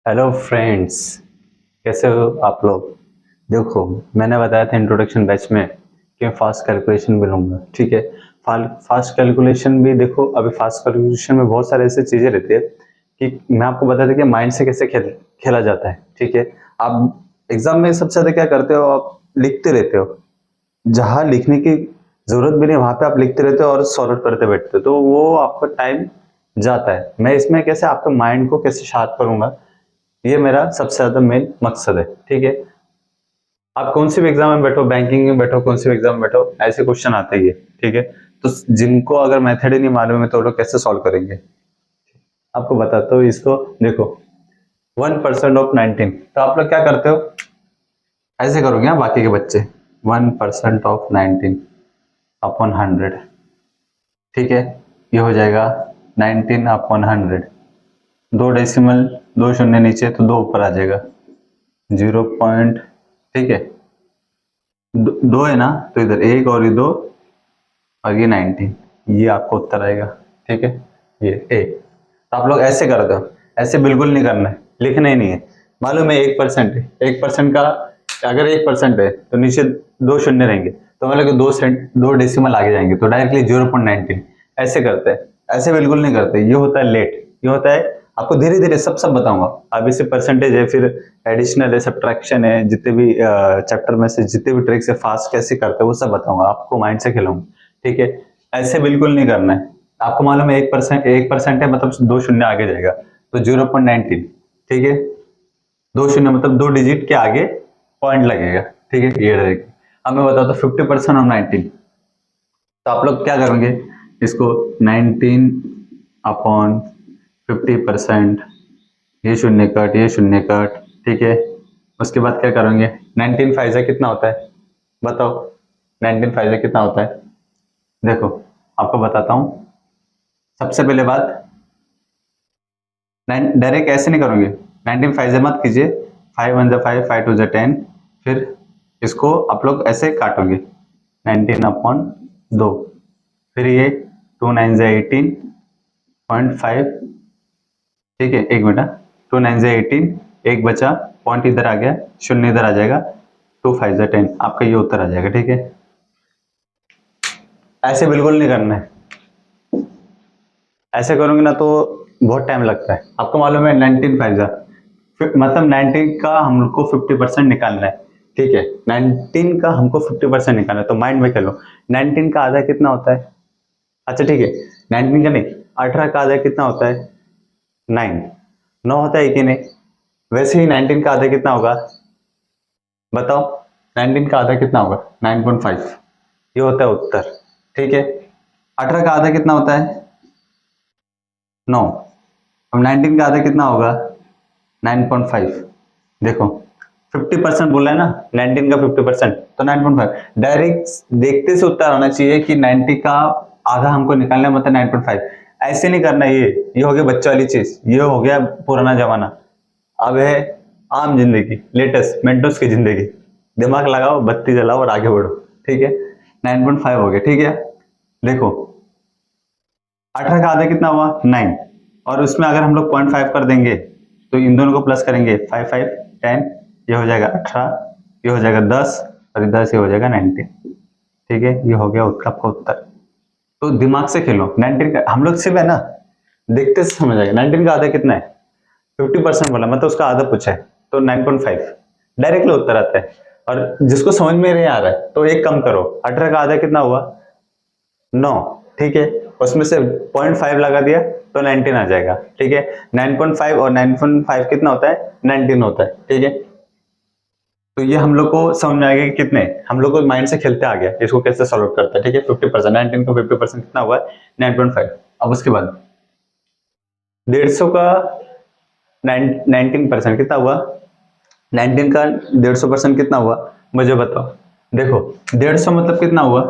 Hello friends, कैसे हो आप लोग। देखो, मैंने बताया था इंट्रोडक्शन बैच में कि मैं फास्ट कैलकुलेशन भी लूँगा। ठीक है, फास्ट कैलकुलेशन भी देखो। अभी फास्ट कैलकुलेशन में बहुत सारे ऐसे चीज़ें रहती है कि मैं आपको बता दें कि माइंड से कैसे खेला जाता है। ठीक है, आप एग्जाम में सबसे ज़्यादा क्या करते हो, आप लिखते रहते हो। जहाँ लिखने की ज़रूरत भी नहीं वहाँ पे आप लिखते रहते हो और सॉल्व करते बैठते हो, तो वो आपका टाइम जाता है। मैं इसमें कैसे आपके माइंड को कैसे शार्प करूँगा, ये मेरा सबसे ज्यादा मेन मकसद है। ठीक है, आप कौन सी भी एग्जाम में बैठो, बैंकिंग में बैठो, कौन सी भी एग्जाम में बैठो, ऐसे क्वेश्चन आते ही है। ठीक है, तो जिनको अगर मेथड ही नहीं मालूम है तो वो लोग कैसे सॉल्व करेंगे। आपको बताता हूँ इसको। देखो, 1% ऑफ 19, तो आप लोग क्या करते हो, ऐसे करोगे हाँ, बाकी के बच्चे 1% ऑफ 19 अपॉन 100। ठीक है, ये हो जाएगा 19 अपॉन 100। दो डेसिमल, दो शून्य नीचे तो दो ऊपर आ जाएगा, 0 पॉइंट। ठीक है, दो है ना, तो इधर एक और ये दो और ये 19, ये आपको उत्तर आएगा। ठीक है, ये ए। तो आप लोग ऐसे कर दो, ऐसे बिल्कुल नहीं करना है, लिखना ही नहीं है। मालूम है 1% है, 1% का अगर 1% है तो नीचे दो शून्य रहेंगे, तो मतलब कि दो डेसिमल आगे जाएंगे तो डायरेक्टली 0.19 ऐसे करते हैं। ऐसे बिल्कुल नहीं करते, ये होता है लेट। ये होता है, आपको धीरे धीरे सब बताऊंगा। अभी से परसेंटेज है, फिर एडिशनल है, सब्ट्रैक्शन है, जितने भी चैप्टर में से जितने भी ट्रिक्स है फास्ट कैसे करते हैं वो सब बताऊंगा, आपको माइंड से खिलाऊंगा। ठीक है, ऐसे बिल्कुल नहीं करना है। आपको मालूम है 1% है, मतलब दो शून्य आगे जाएगा तो 0.19। ठीक है, दो शून्य मतलब दो डिजिट के आगे पॉइंट लगेगा। ठीक है, ये रहेगा। अब मैं बताता हूँ 50% और 19, तो आप लोग क्या करोगे, इसको 19 अपॉन 50%, ये शून्य कट, ये शून्य कट। ठीक है, उसके बाद क्या करोगे, 19 फाइजा कितना होता है बताओ, 19 फाइजा कितना होता है। देखो, आपको बताता हूँ। सबसे पहले बात, डायरेक्ट ऐसे नहीं करोगे, 19 फाइजा मत कीजिए। 5 1 5, 5 2 10, फिर इसको आप लोग ऐसे काटोगे 19 अपॉन 2, फिर ये 2 9 18.5। ठीक है, एक मिनट, 2 9 18, एक बचा, पॉइंट इधर आ गया, शून्य इधर आ जाएगा, 2 5 10, आपका ये उत्तर आ जाएगा। ठीक है, ऐसे बिल्कुल नहीं करना है। ऐसे करोगे ना तो बहुत टाइम लगता है। आपको मालूम है 19 फाइजा मतलब 19 का हमको 50% निकालना है। ठीक है, 19 का हमको 50% निकालना है, तो माइंड में खेलो। 19 का आधा कितना होता है, अच्छा ठीक है, 19 का नहीं, 18 का आधा कितना होता है, 9। 9 होता है कि नहीं, वैसे ही 19 का आधा कितना होगा बताओ, 19 का आधा कितना होगा 9.5, ये होता है उत्तर। ठीक है, 18 का आधा कितना होता है 9, अब 19 का आधा कितना होगा 9.5। देखो, 50% बोला है ना, 19 का 50% तो 9.5। डायरेक्ट देखते से उत्तर आना चाहिए कि 90 का आधा हमको निकालना है, मतलब 9.5। ऐसे नहीं करना, ये हो गया बच्चों वाली चीज, ये हो गया पुराना जमाना। अब है आम जिंदगी, लेटेस्ट मेंटोस की जिंदगी। दिमाग लगाओ, बत्ती जलाओ और आगे बढ़ो। ठीक है, 9.5 हो गया। ठीक है, देखो 18 का आधा कितना हुआ 9, और उसमें अगर हम लोग 0.5 कर देंगे तो इन दोनों को प्लस करेंगे 5 5 10, ये हो जाएगा 18, ये हो जाएगा 10, और ये 10 ये हो जाएगा 19। ठीक है, ये हो गया उत्तर का उत्तर। तो दिमाग से खेलो। 19 का हम लोग सिर्फ है ना, देखते से समझ आएगा 19 का आधा कितना है, 50% बोला मतलब उसका आधा पूछा है तो 9.5 डायरेक्टली उत्तर आता है। और जिसको समझ में नहीं आ रहा है तो एक कम करो, 18 का आधा कितना हुआ 9। ठीक है, उसमें से 0.5 लगा दिया तो 19 आ जाएगा। ठीक है, 9.5 और 9.5 कितना होता है 19 होता है। ठीक है, तो ये हम लोग को समझ में आ गया कि कितने, हम लोग को माइंड से खेलते आ गया इसको कैसे सॉल्व करते हैं। ठीक है, 50%, 19 को 50% कितना हुआ है 9.5। अब उसके बाद 150 का 19% कितना हुआ, 19 का 150% कितना हुआ मुझे बताओ। देखो 150 मतलब कितना हुआ,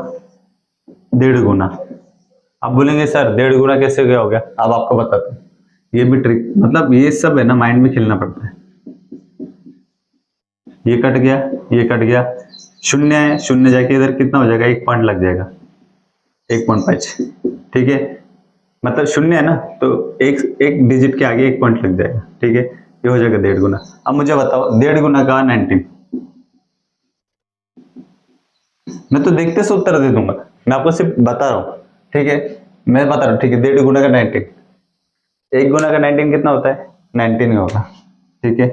1.5 गुना। आप बोलेंगे सर 1.5 गुना कैसे गया हो गया, अब आपको बताते हैं। ये भी ट्रिक, मतलब ये सब है ना माइंड में खेलना पड़ता है। ये कट गया, ये कट गया, शून्य है, शून्य जाके इधर कितना हो जाएगा, एक पॉइंट लग जाएगा, 1.5। ठीक है, मतलब शून्य है ना तो एक एक डिजिट के आगे एक पॉइंट लग जाएगा। ठीक है, ये हो जाएगा 1.5 गुना। अब मुझे बताओ 1.5 गुना का 19, मैं तो देखते से उत्तर दे दूंगा, मैं आपको सिर्फ बता रहा हूं, ठीक है, मैं बता रहा हूं, ठीक है। 1.5 गुना का 19, 1 गुना का 19 कितना होता है? 19 ही होगा, ठीक है।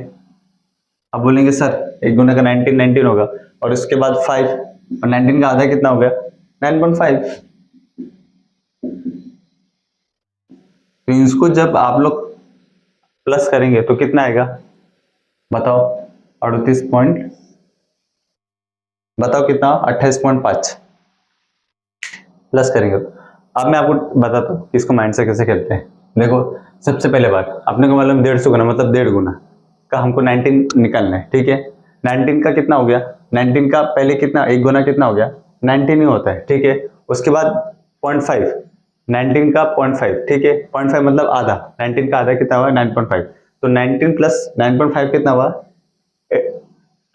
अब बोलेंगे सर 1 गुना का 19 19 होगा, और उसके बाद 5, और 19 का आधा कितना हो गया? 9.5। तो इसको जब आप लोग प्लस करेंगे तो कितना आएगा बताओ? 38 पॉइंट, बताओ कितना? 28.5 प्लस करेंगे। अब मैं आपको बताता हूँ इसको माइंड से कैसे खेलते हैं। देखो, सबसे पहले बात, अपने को मालूम 150 गुना मतलब 1.5 गुना का हमको 19 निकालना है, ठीक है। 19 का कितना हो गया? 19 का पहले कितना, 1 गुना कितना हो गया? 19 ही होता है, ठीक है। उसके बाद 0.5, 19 का 0.5, ठीक है। 0.5 मतलब आधा, 19 का आधा कितना हुआ? 9.5। तो 19 प्लस 9.5 कितना हुआ?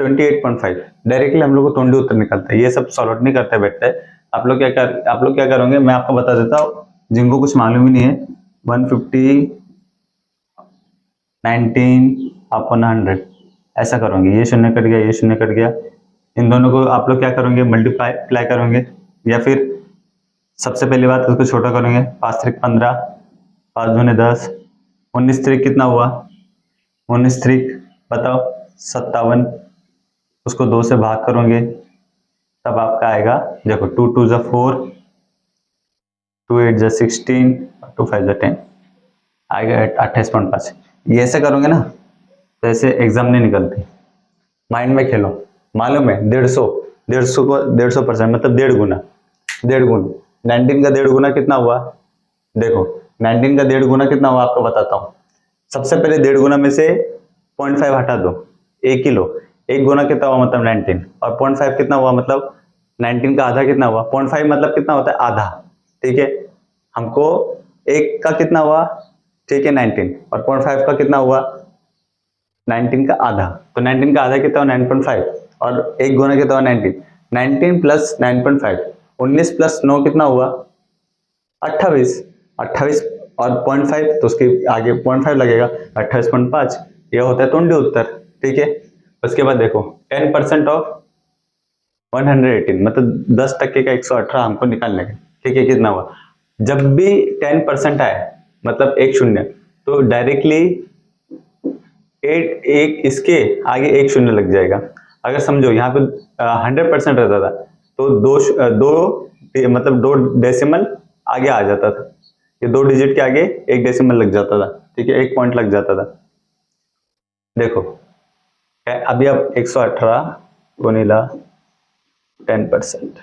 28.5। डायरेक्टली हम लोग को तोंडी उत्तर निकलता है, ये सब सॉल्व नहीं करते बैठते। आप लोग क्या करोगे, मैं आपको बता देता हूँ, जिनको कुछ मालूम ही नहीं है। 150 19 अपॉन 100 ऐसा करोगे, ये शून्य कट गया, ये शून्य कट गया, इन दोनों को आप लोग क्या करोगे? मल्टीप्लाई करोगे, या फिर सबसे पहली बात उसको छोटा करोगे। 5 त्रिक 15, 5 दूने 10, 19 त्रिक कितना हुआ? 19 त्रिक बताओ 57, उसको 2 से भाग करोगे तब आपका आएगा, देखो 2 2 जा 4, 2 8 जा 16, 2 5 जा 10, आएगा 28.5। ये ऐसे करोगे ना तो ऐसे एग्जाम नहीं निकलती। माइंड में खेलो, मालूम है 150% मतलब 1.5 गुना, 1.5 गुना 19 का 1.5 गुना कितना हुआ? देखो 19 का 1.5 गुना कितना हुआ आपको बताता हूँ। सबसे पहले 1.5 गुना में से 0.5 हटा दो, 1 किलो, 1 गुना कितना हुआ मतलब 19, और 0.5 कितना हुआ मतलब 19 का आधा कितना हुआ? 0.5 मतलब कितना होता है? आधा, ठीक है। हमको 1 का कितना हुआ? ठीक है 19, और 0.5 का कितना हुआ? 19 का आधा, तो 19 का आधा कितना हुआ? 9.5, और 1 गुना कितना हुआ? 19, 19 प्लस 9.5, 19 प्लस 9 कितना हुआ? 28, 28 और 0.5 तो उसके आगे 0.5 लगेगा, 28.5। यह होता है तोंडी उत्तर, ठीक है। उसके बाद देखो 10% ऑफ 118 मतलब 10% का 118 हमको निकालने का, ठीक है। कितना हुआ? जब भी 10% आए मतलब एक शून्य, तो डायरेक्टली एक इसके आगे एक शून्य लग जाएगा। अगर समझो यहाँ पे 100% रहता था तो दो मतलब 2 डेसिमल आगे आ जाता था, ये 2 डिजिट के आगे 1 डेसिमल लग जाता था, ठीक है, 1 पॉइंट लग जाता था। देखो अभी अब 118 गुणिला 10%,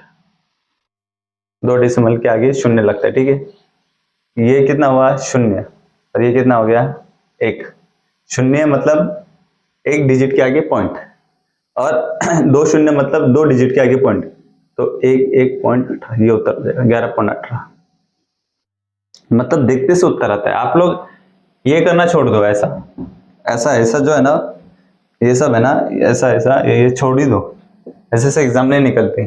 2 डेसिमल के आगे शून्य लगता है, ठीक है। ये कितना हुआ? शून्य, और ये कितना हो गया? 1। शून्य मतलब 1 डिजिट के आगे पॉइंट, और 2 शून्य मतलब 2 डिजिट के आगे पॉइंट, तो 1 पॉइंट, ये उत्तर हो जाएगा 11.18। मतलब देखते से उत्तर आता है। आप लोग ये करना छोड़ दो, ऐसा ऐसा ऐसा जो है ना, ये सब है ना, ऐसा ऐसा ये छोड़ ही दो, ऐसे से एग्जाम नहीं निकलते।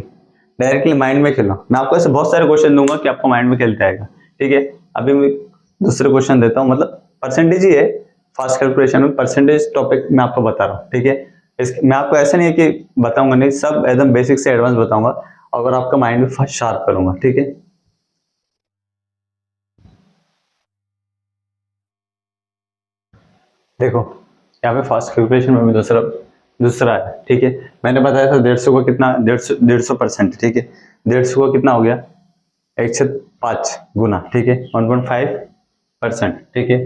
डायरेक्टली माइंड में खेलो। मैं आपको ऐसे बहुत सारे क्वेश्चन दूंगा कि आपको माइंड में खेलते आएगा, ठीक है। अभी मैं दूसरे क्वेश्चन देता हूँ, मतलब परसेंटेज ही है, फास्ट कैलकुलेशन में परसेंटेज टॉपिक मैं आपको बता रहा हूँ, ठीक है। मैं आपको ऐसा नहीं है कि बताऊंगा नहीं, सब एकदम बेसिक से एडवांस बताऊंगा, अगर आपका माइंड भी फर्स्ट शार्प करूंगा, ठीक है। देखो यहाँ पे फास्ट कैलकुलेशन में भी दूसरा है, ठीक है। मैंने बताया था 150 को कितना, 150%, ठीक है। 150 को कितना हो गया? 1/5 गुना, ठीक है, 1.5%, ठीक है,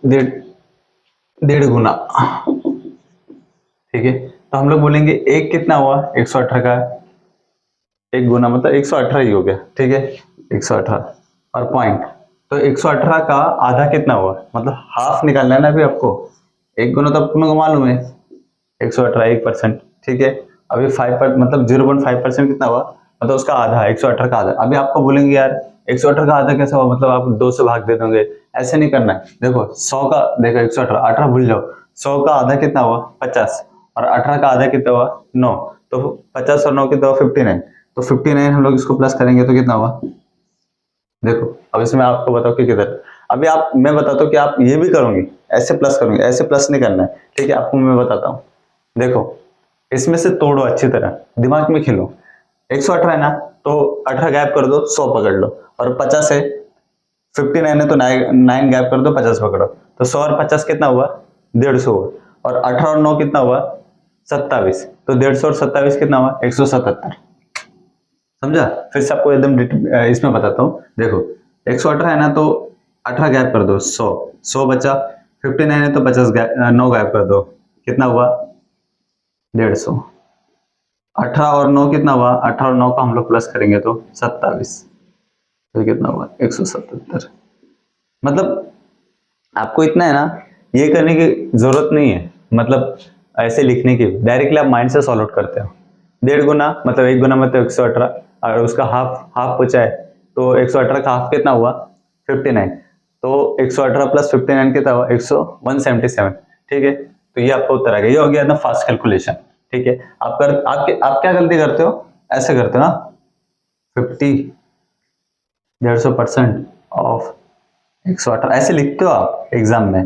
1.5 गुना, ठीक है। तो हम लोग बोलेंगे एक कितना हुआ? 118 का 1 गुना मतलब 118 ही हो गया, ठीक है, 118 और पॉइंट, तो 118 का आधा कितना हुआ? मतलब हाफ निकालना है ना अभी आपको। 1 गुना तो तुमको मालूम है 118 1%, ठीक है। अभी 5 मतलब 0.5% कितना हुआ? मतलब उसका आधा, 118 का आधा। अभी आपको बोलेंगे यार 118 का आधा कैसा हुआ, मतलब आप 2 से भाग दे दोगे, ऐसे नहीं करना है। देखो 100 का, देखो 118, 18 भूल जाओ, 100 का आधा कितना हुआ? 50, और 18 का आधा कितना हुआ? 9, तो 50 और 9 कितना हुआ? 59, तो 59 हम लोग इसको प्लस करेंगे तो कितना हुआ? देखो अब इसमें आपको बताओ कि किधर, अभी आप, मैं बताता हूँ कि आप ये भी करोगे, ऐसे प्लस करोगे, ऐसे प्लस नहीं करना है, ठीक है। आपको मैं बताता हूँ, देखो इसमें से तोड़ो अच्छी तरह, दिमाग में खेलो। 118 है ना, तो 18 गैप कर दो, 100 पकड़ लो। और 50 है, 59 है तो 9 गैप कर दो, 50 पकड़ो। तो 100 और 50 कितना हुआ, 150 हुआ। और 18 और 9 कितना हुआ, 27। तो 150 और 27 कितना हुआ, 177। समझा? फिर से आपको एकदम इसमें बताता हूँ, देखो 118 है ना, तो 18 गैप कर दो, 100, 100 बचा। 59 है तो 50 9 गैप कर दो, कितना हुआ, 150। 18 और 9 कितना हुआ, 18 और 9 का हम लोग प्लस करेंगे तो 27, तो कितना हुआ, 177। मतलब आपको इतना है ना, ये करने की जरूरत नहीं है, मतलब ऐसे लिखने की, डायरेक्टली आप माइंड से सॉल्व आउट करते हो। 1.5 गुना मतलब 1 गुना मतलब 118, और उसका हाफ हाफ बचा है, तो 118 का हाफ कितना हुआ, 59। तो 118 प्लस 59 कितना हुआ, 177। ठीक है, तो ये आपका उत्तर आ गया। ये हो गया ना फास्ट कैलकुलेशन। ठीक है, आप क्या गलती करते हो, ऐसे करते हो ना, 50 150% ऑफ 118 ऐसे लिखते हो आप एग्जाम में।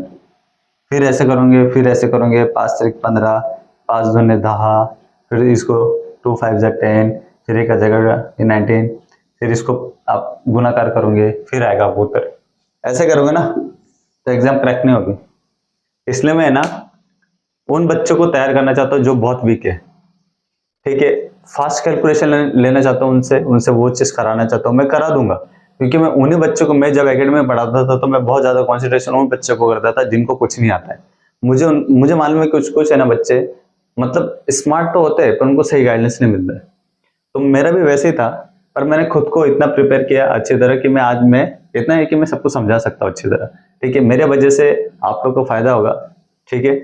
फिर ऐसे करोगे, फिर ऐसे करोगे, 5 3 15, 5 दूने 10, फिर इसको 2 5 10, फिर एक आ जाएगा 19, फिर इसको आप गुणाकार करोगे, फिर आएगा आपको उत्तर। ऐसे करोगे ना तो एग्जाम क्रैक नहीं होगी। इसलिए मैं ना उन बच्चों को तैयार करना चाहता हूँ जो बहुत वीक है। ठीक है, फास्ट कैलकुलेशन लेना चाहता हूँ उनसे, वो चीज कराना चाहता हूँ, मैं करा दूंगा। क्योंकि मैं उन्हीं बच्चों को, मैं जब एकेडमी में पढ़ाता था तो मैं बहुत ज्यादा कॉन्सेंट्रेशन उन बच्चों को करता था जिनको कुछ नहीं आता है। मुझे मालूम है कुछ कुछ है ना बच्चे, मतलब स्मार्ट तो होते हैं पर उनको सही गाइडेंस नहीं मिलता है। तो मेरा भी वैसे ही था, पर मैंने खुद को इतना प्रिपेयर किया अच्छी तरह कि मैं इतना है कि मैं सबको समझा सकता हूँ अच्छी तरह। ठीक है, मेरे वजह से आप लोग को फायदा होगा। ठीक है,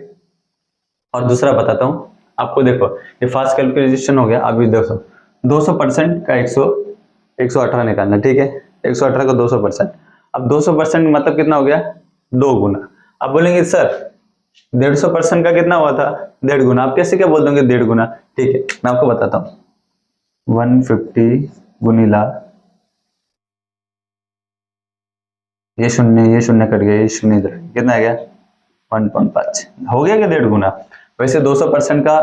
और दूसरा बताता हूँ आपको, देखो ये फास्ट कैलकुलेशन हो गया। अभी देखो 200% का 118 निकालना। ठीक है, 118 का 200%, अब 200% मतलब कितना हो गया, 2 गुना। अब बोलेंगे सर 150% का कितना हुआ था, 1.5 गुना। आप कैसे क्या बोल दोगे 1.5 गुना। ठीक है, मैं आपको बताता हूँ, 150 गुनीला, ये शून्य कट गया, ये शून्य इधर, कितना आ गया, 1.5 हो गया क्या 1.5 गुना। वैसे 200% का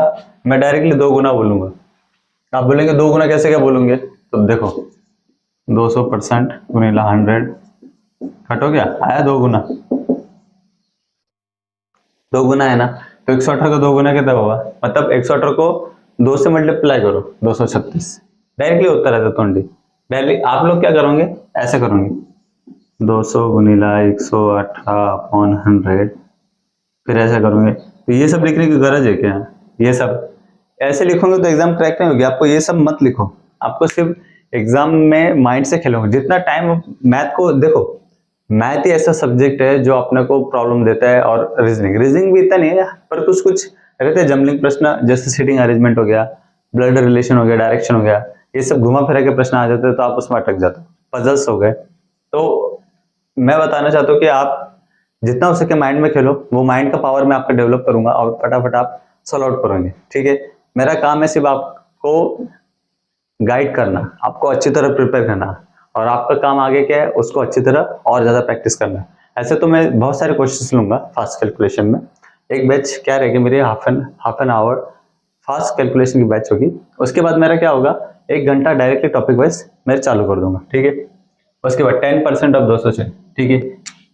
मैं डायरेक्टली 2 गुना बोलूंगा। आप बोलेंगे 2 गुना कैसे क्या बोलोगे, तो देखो 200% गुनीला 100 कट हो गया, आया 2 गुना। 2 गुना है ना, तो 118 का 2 गुना कितना होगा, मतलब 118 को 2 से मल्टीप्लाई करो, 236 डायरेक्टली उत्तर आता ट्वेंटी। डायरेक्टली आप लोग क्या करोगे, ऐसे करोगे, 200 गुनीला 118 अपॉन 100, फिर ऐसा करोगे। तो ये सब लिखने की गरज है क्या, ये सब ऐसे लिखोगे तो एग्जाम क्रैक नहीं होगी। आपको ये सब मत लिखो, आपको सिर्फ एग्जाम में माइंड से खेलोगे जितना टाइम। मैथ को देखो, मैथ ही ऐसा सब्जेक्ट है जो अपने को प्रॉब्लम देता है। और रीजनिंग भी इतना नहीं है, पर कुछ कुछ रहते हैं जमलिंग प्रश्न, जैसे सीटिंग अरेंजमेंट हो गया, ब्लड रिलेशन हो गया, डायरेक्शन हो गया, ये सब घुमा फिरा के प्रश्न आ जाते हैं तो आप उसमें अटक जाते हो। पजल्स हो गए। तो मैं बताना चाहता हूँ कि आप जितना हो सके माइंड में खेलो, वो माइंड का पावर मैं आपका डेवलप करूंगा और फटाफट आप सॉल्व आउट करोगे। ठीक है, मेरा काम है सिर्फ आपको गाइड करना, आपको अच्छी तरह प्रिपेयर करना, और आपका काम आगे क्या है, उसको अच्छी तरह और ज्यादा प्रैक्टिस करना। ऐसे तो मैं बहुत सारे क्वेश्चंस लूंगा फास्ट कैलकुलेशन में। एक बैच क्या रहेगी मेरी, half an hour fast calculation की बैच होगी। उसके बाद मेरा क्या होगा, 1 घंटा डायरेक्टली टॉपिक वाइज मैं चालू कर दूंगा। ठीक है, उसके बाद 10% ऑफ 206। ठीक है,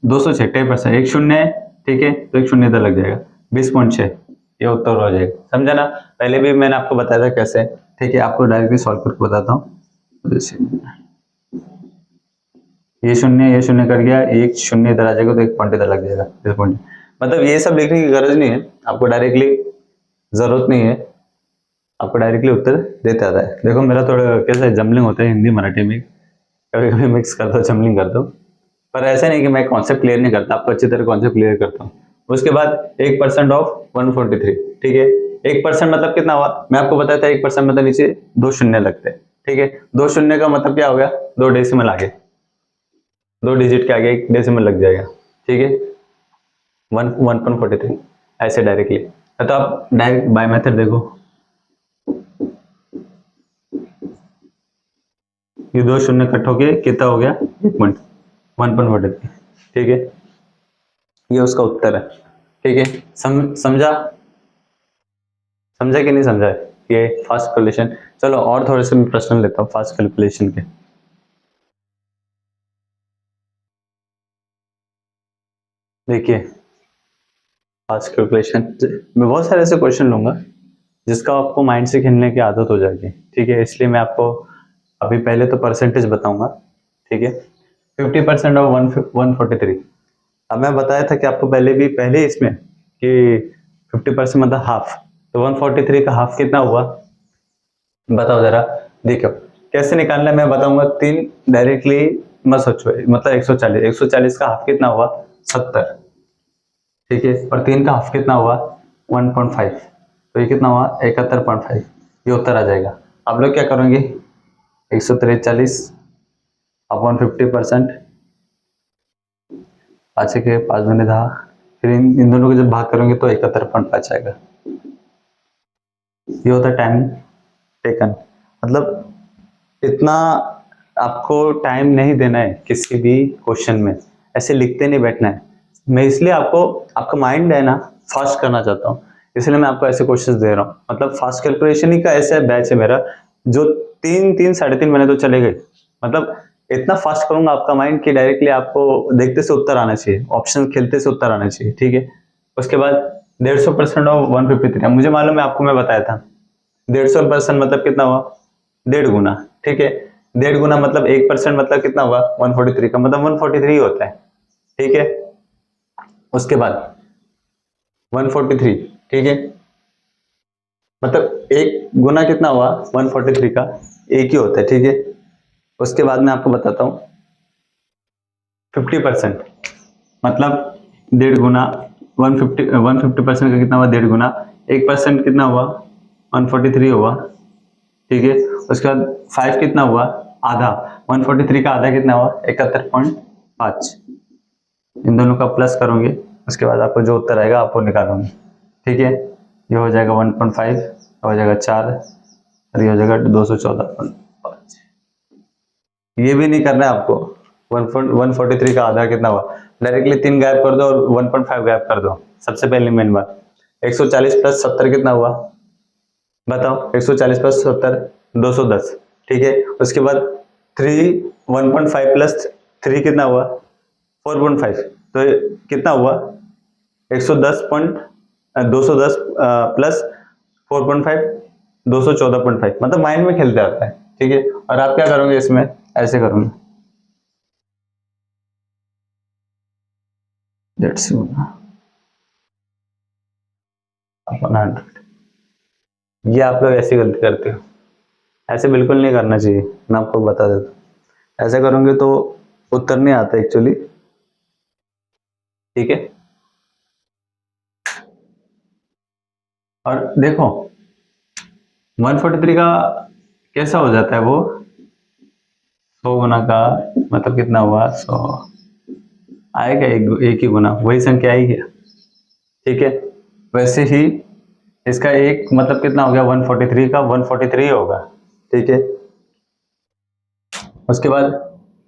206 10%, एक शून्य है। ठीक है, तो एक शून्य इधर लग जाएगा, 20.6 ये उत्तर हो जाएगा। समझा ना, पहले भी मैंने आपको बताया था कैसे। ठीक है, आपको डायरेक्टली सॉल्व करके बताता हूँ। ये शून्य कट गया, एक शून्य इधर आ जाएगा तो एक पॉइंट इधर लग जाएगा, इस पॉइंट। मतलब ये सब लिखने की गरज नहीं है आपको, डायरेक्टली जरूरत नहीं है, आपको डायरेक्टली उत्तर देते आता है। देखो मेरा थोड़ा कैसा जमलिंग होता है हिंदी मराठी में, कभी कभी मिक्स करता हूँ, जमलिंग करता हूँ। पर ऐसा नहीं कि मैं कॉन्सेप्ट क्लियर नहीं करता, आपको अच्छी तरह कॉन्सेप्ट क्लियर करता हूँ। उसके बाद 1% ऑफ 143। ठीक है, 1% मतलब कितना हुआ, मैं आपको बताया था 1% मतलब नीचे 2 शून्य लगते हैं। ठीक है, 2 शून्य का मतलब क्या हो गया, 2 डेसिमल आगे, 2 डिजिट के आगे 1 डेसिमल लग जाएगा। ठीक है, 1.43 ऐसे डायरेक्टली। तो आप डायरेक्ट बाय मेथड देखो, ये 2 शून्य कट हो गए, कितना हो गया, 1.43। ठीक है, ये उसका उत्तर है। ठीक है, समझा समझा कि नहीं समझा ये फास्ट कैलकुलेशन। चलो और थोड़े से मैं प्रश्न लेता हूँ फास्ट कैलकुलेशन के। देखिए फास्ट कैलकुलेशन मैं बहुत सारे ऐसे क्वेश्चन लूंगा जिसका आपको माइंड से खेलने की आदत हो जाएगी। ठीक है, इसलिए मैं आपको अभी पहले तो परसेंटेज बताऊंगा। ठीक है, 50% ऑफ 143। अब मैं बताया था कि आपको पहले इसमें कि 50% मतलब हाफ, तो 143 का हाफ कितना हुआ बताओ जरा। देखो कैसे निकालना है मैं बताऊंगा। तीन डायरेक्टली मत सोचो, मतलब 140 का हाफ कितना हुआ 70। ठीक है, और तीन का हाफ कितना हुआ 1.5, तो ये कितना हुआ 71.5। ये उत्तर आ जाएगा। आप लोग क्या करोगे 143 अपॉन 50%, 5 के 5 दूनी 10, फिर इन दोनों को जब भाग करोगे तो 71.5 आएगा। ये होता है टाइम टेकन। मतलब इतना आपको टाइम नहीं देना है किसी भी क्वेश्चन में, ऐसे लिखते नहीं बैठना है। मैं इसलिए आपको आपका माइंड है ना फास्ट करना चाहता हूँ, इसलिए मैं आपको ऐसे क्वेश्चंस दे रहा हूँ। मतलब फास्ट कैलकुलेशन ही का ऐसा बैच है मेरा जो 3-3 महीने तो चले गए। मतलब इतना फास्ट करूंगा आपका माइंड कि डायरेक्टली आपको देखते से उत्तर आना चाहिए, ऑप्शन खेलते से उत्तर आना चाहिए। ठीक है, उसके बाद 150% ऑफ 153। मुझे मालूम है, आपको मैं बताया था 150% मतलब कितना हुआ 1.5 गुना। ठीक है, 1.5 गुना मतलब 1% मतलब कितना हुआ 143 का, मतलब 143 होता है। ठीक है, उसके बाद 143। ठीक है, मतलब एक गुना कितना हुआ 143 का, एक ही होता है। ठीक है, उसके बाद मैं आपको बताता हूँ 50% मतलब 1.5 गुना 150% का कितना हुआ 1.5 गुना, 1% कितना हुआ 143 हुआ। ठीक है, उसके बाद 5 कितना हुआ आधा, 143 का आधा कितना हुआ 71.5। इन दोनों का प्लस करोगे, उसके बाद आपको जो उत्तर आएगा आपको निकालोगे। ठीक है, ये हो जाएगा 1.5, हो जाएगा 4, और ये हो जाएगा 214.5। ये भी नहीं करना है आपको। 143 का आधा कितना हुआ, डायरेक्टली 3 गायब कर दो और 1.5 गायब कर दो। सबसे पहले मेन बात 140 प्लस 70 कितना हुआ बताओ। 140 प्लस 70 210। ठीक है, उसके बाद 1.5 प्लस 3 कितना हुआ 4.5, तो कितना हुआ 210 प्लस 4.5 214.5, मतलब माइंड में खेलते आता है। ठीक है, और आप क्या करोगे इसमें ऐसे करोगे That's 100। ये आप लोग ऐसी गलती करते हो, ऐसे बिल्कुल नहीं करना चाहिए। मैं आपको बता देता हूँ, ऐसे करोगे तो उत्तर नहीं आता एक्चुअली। ठीक है, और देखो 143 का कैसा हो जाता है वो 100 गुना का, मतलब कितना हुआ 100 आएगा एक ही गुना, वही संख्या आई है। ठीक है, वैसे ही इसका एक मतलब कितना हो गया 143 का 143 होगा। ठीक है, उसके बाद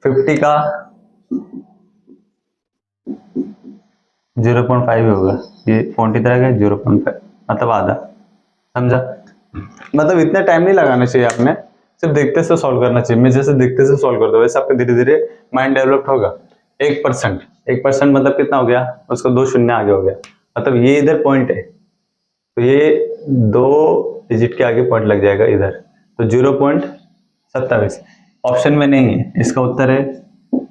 50 का 0.5 होगा, ये 43 का 0.5 मतलब आधा। समझा, मतलब इतना टाइम नहीं लगाना चाहिए आपने, सिर्फ देखते से सॉल्व करना चाहिए। मैं जैसे देखते से सॉल्व कर दो वैसे आपका धीरे धीरे माइंड डेवलप होगा। 1% मतलब कितना हो गया, उसको 2 शून्य आगे हो गया, मतलब ये इधर पॉइंट है तो ये 2 डिजिट के आगे पॉइंट लग जाएगा इधर, तो 0.27 ऑप्शन में नहीं है, इसका उत्तर है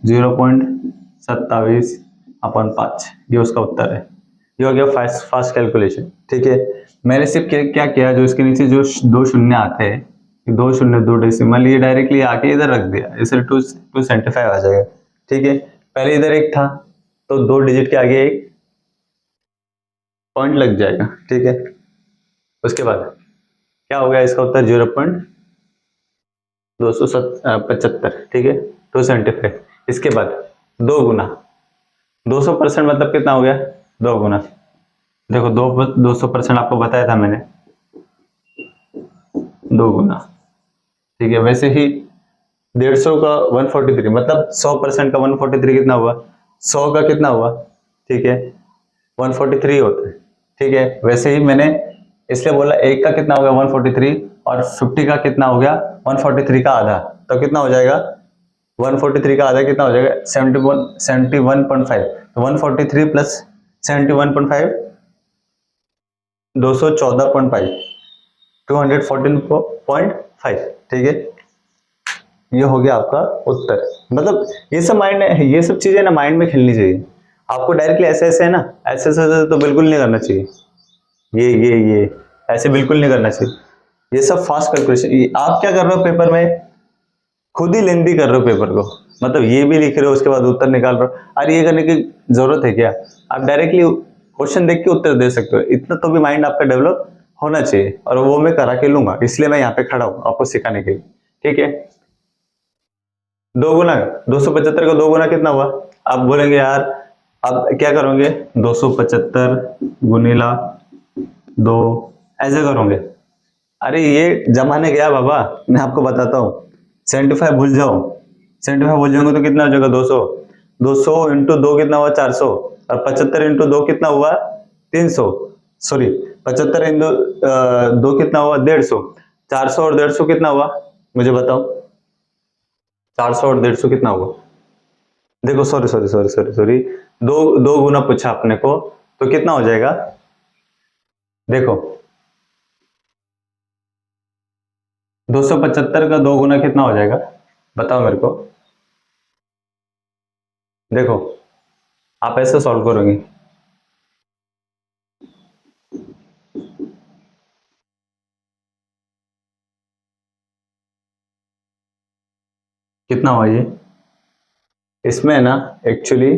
0.27/5। ये उसका उत्तर है। ये हो गया फास्ट कैलकुलेशन। ठीक है, मैंने सिर्फ क्या किया, जो इसके नीचे जो 2 शून्य आते हैं, 2 शून्य 2 डेसिमल, ये डायरेक्टली आके इधर रख दिया, इसे 275 आ जाएगा। ठीक है, पहले इधर एक था तो 2 डिजिट के आगे एक पॉइंट लग जाएगा। ठीक है, उसके बाद क्या हो गया इसका उत्तर 0.275। ठीक है, 275। इसके बाद 2 गुना 200% मतलब कितना हो गया 2 गुना। देखो 200% आपको बताया था मैंने 2 गुना। ठीक है, वैसे ही 150 का 143 मतलब 100% का 143 कितना हुआ 100 का कितना हुआ, ठीक है 143 होता है, ठीक है। वैसे ही मैंने इसलिए बोला एक का कितना हो गया 143 और 50 का कितना हो गया 143 का आधा, तो कितना हो जाएगा 143 का आधा कितना हो जाएगा 71.5, तो 143 प्लस 71.5 214.5 214.5, ठीक है। ये हो गया आपका उत्तर। मतलब ये सब ये सब चीजें ना माइंड में खेलनी चाहिए आपको। डायरेक्टली ऐसे ऐसे है ना, ऐसे ऐसे तो बिल्कुल नहीं करना चाहिए। ये ऐसे बिल्कुल नहीं करना चाहिए। ये सब फास्ट कैलकुलेशन। आप क्या कर रहे हो पेपर में, खुद ही लेंदी कर रहे हो पेपर को, मतलब ये भी लिख रहे हो उसके बाद उत्तर निकाल रहे हो। अरे ये करने की जरूरत है क्या? आप डायरेक्टली क्वेश्चन देख के उत्तर दे सकते हो। इतना तो भी माइंड आपका डेवलप होना चाहिए, और वो मैं करा के लूंगा, इसलिए मैं यहाँ पे खड़ा हूँ आपको सिखाने के लिए, ठीक है। 2 गुना 275 का 2 गुना कितना हुआ? आप बोलेंगे यार अब क्या करोगे, 275 गुनीला 2 ऐसे करोगे। अरे ये जमाने गया बाबा, मैं आपको बताता हूँ। 75 भूल जाओ, 75 भूल जाओगे तो कितना हो जाएगा 200, 200 इंटू 2 कितना हुआ 400, और 75 इंटू 2 कितना हुआ 300, सॉरी 75 इंटू 2 कितना हुआ 150, 400 और 150 कितना हुआ मुझे बताओ, 400 और 150 कितना हुआ? देखो sorry sorry sorry sorry sorry, दो गुना पूछा अपने को, तो कितना हो जाएगा देखो, 275 का 2 गुना कितना हो जाएगा बताओ मेरे को। देखो आप ऐसे सॉल्व करोगे, कितना हुआ ये? इसमें ना एक्चुअली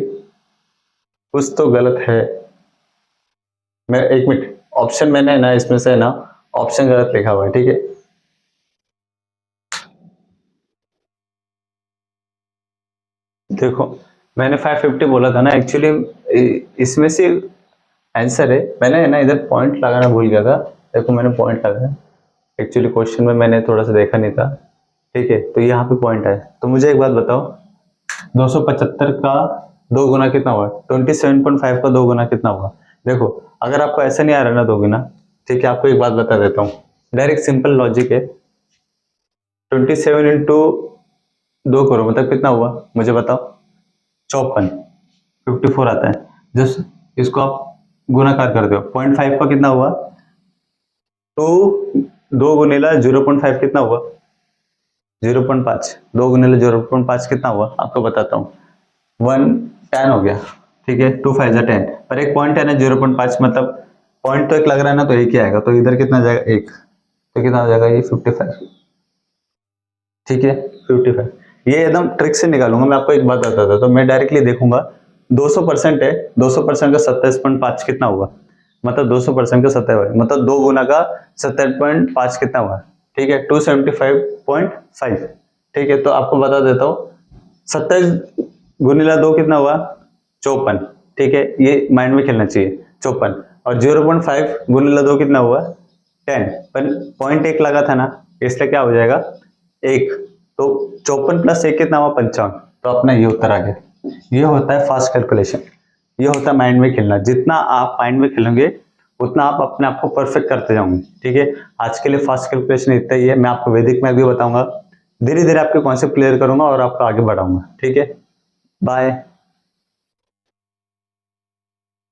कुछ तो गलत है। मैं एक मिनट, ऑप्शन मैंने ना इसमें से ना ऑप्शन गलत लिखा हुआ है, ठीक है। देखो मैंने 550 बोला था ना, एक्चुअली इसमें से आंसर है। मैंने ना इधर पॉइंट लगाना भूल गया था। देखो मैंने पॉइंट लगाया, एक्चुअली क्वेश्चन में मैंने थोड़ा सा देखा नहीं था, ठीक है। तो यहाँ पे पॉइंट है। तो मुझे एक बात बताओ, 275 का 2 गुना कितना हुआ? 27.5 का 2 गुना कितना हुआ? देखो अगर आपको ऐसा नहीं आ रहा ना 2 गुना, ठीक है, आपको एक बात बता देता हूँ, डायरेक्ट सिंपल लॉजिक है। 27 इंटू 2 करो, मतलब कितना हुआ मुझे बताओ? 54, 54 आता है। जस्ट इसको आप गुणाकार कर दो, 0.5 का कितना हुआ? 2 गुनेला 0.5 कितना हुआ? 0.5, 2 गुनेला 0.5 कितना हुआ आपको बताता हूँ, 110 हो गया, ठीक है। 2 5 10, पर एक पॉइंट है ना 0.5, मतलब पॉइंट तो एक लग रहा है ना, तो एक ही आएगा, तो इधर कितना जाएगा एक, तो कितना हो जाएगा ये 55, ठीक है 55। ये एकदम ट्रिक से निकालूंगा मैं, आपको एक बात बताता था, तो मैं डायरेक्टली देखूंगा 200% है, 200% का 27.5 कितना हुआ, मतलब 200% का 27, मतलब 2 गुना का 27.5 कितना हुआ, ठीक है 275.5, ठीक है। तो आपको बता देता हूँ 27 गुनीला 2 कितना हुआ 54, ठीक है, ये माइंड में खेलना चाहिए 54, और 0.5 गुनीला 2 कितना हुआ 10, पर पॉइंट एक लगा था ना, इसलिए क्या हो जाएगा एक, तो 54 प्लस 1 कितना हुआ 55, तो अपना ये उत्तर आ गया। ये होता है फास्ट कैलकुलेशन, ये होता है माइंड में खेलना। जितना आप माइंड में खेलोगे उतना आप अपने आप को परफेक्ट करते जाओगे, ठीक है। आज के लिए फास्ट कैलकुलेशन इतना ही है। मैं आपको वैदिक में भी बताऊंगा, धीरे धीरे आपके कॉन्सेप्ट क्लियर करूंगा और आपको आगे बढ़ाऊंगा, ठीक है। बाय।